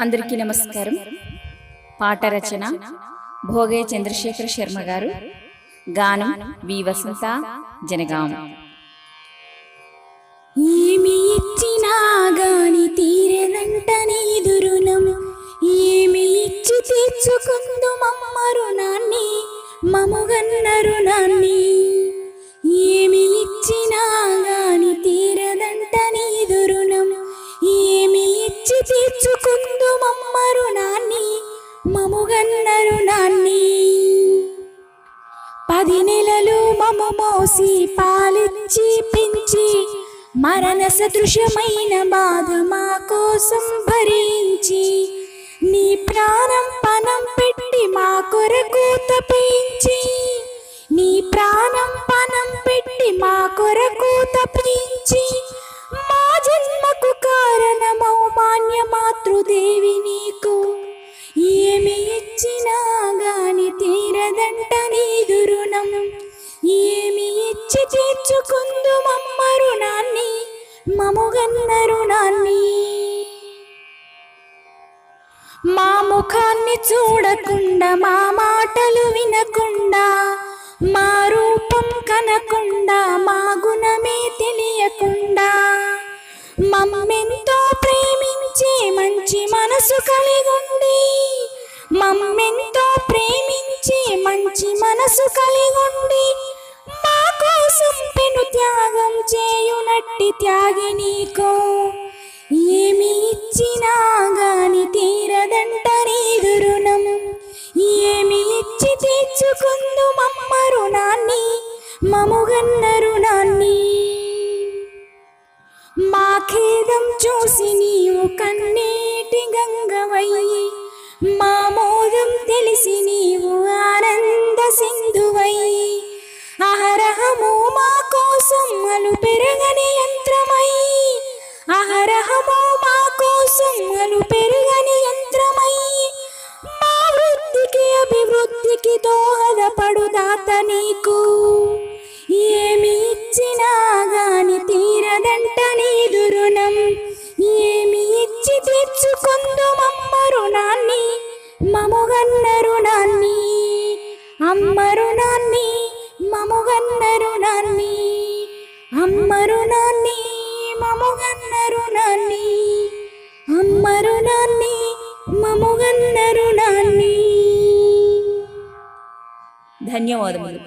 అందరికీ నమస్కారం. పాట రచన భోగే చంద్రశేఖర శర్మ గారు, గానం వి వసంత, జనగాం. ఏమి ఇచ్చినా గాని తీరదంట నీదు రుణం, ఏమి ఇచ్చి తీర్చుకుందు మమ్మ రుణాన్ని, మముగన్న రుణాన్ని. ఏమి ఇచ్చినా గాని తీరదంట నీదు రుణం, ఏమి ఇచ్చి తీర్చుకుందు మమ్మ రుణాన్ని, మముగన్న రుణాన్ని. 10 నెలలు మము మోసి పాలిచ్చి పెంచి, మరణ సదృశమైన బాధ మా కోసం భరించి, నీ ప్రాణం పణం పెట్టి మా కొరకు తపించి, నీ ప్రాణం పణం పెట్టి మా కొరకు తపించి, మా జన్మకు కారణమౌ మాన్య మాతృదేవి నీకు. ఏమి ఇచ్చినా గాని తీరదంట నీదు రుణం, ఏమి ఇచ్చి తీర్చుకుందు మమ్మ రుణాన్ని, మముగన్న రుణాన్ని. మా ముఖాన్ని చూడకుండా, మా మాటలు వినకుండా, మా రూపం కనకుండా, మా గుణమే తెలియకుండా, మమ్మెంతో ప్రేమించే మంచి మనసు కలిగుండి, మమ్మెంతో ప్రేమించే మంచి మనసు కలిగుండి, మా కోసం పెను త్యాగం చేయునట్టి త్యాగి నీకు. ఏమి ఇచ్చినా గాని తీరదంట నీదు రుణం, ఏమి ఇచ్చి తీర్చుకుందు మమ్మ రుణాన్ని, మముగన్న రుణాన్ని. మా ఖేదం చూసి నీవు కన్నీటి గంగవయ్యి, మా మోదం తెలిసి నీవు ఆనంద సింధువయ్యి, అహరహము మా కోసం అలు పెరగని యంత్రమై, అహరహము మా కోసం అలు పెరగని యంత్రమై, మా వృద్ధికి అభివృద్ధికి దోహదపడు దాత నీకు. ఏమి ఇచ్చినా గాని తీరదంట నీదు రుణం, ఏమి ఇచ్చి తీర్చుకుందు మమ్మ రుణాన్ని, మముగన్న రుణాన్ని. అమ్మ రుణాన్ని, మముగన్న రుణాన్ని, అమ్మ రుణాన్ని, మముగన్న రుణాన్ని, అమ్మ రుణాన్ని, మముగన్న రుణాన్ని. ధన్యవాదములు.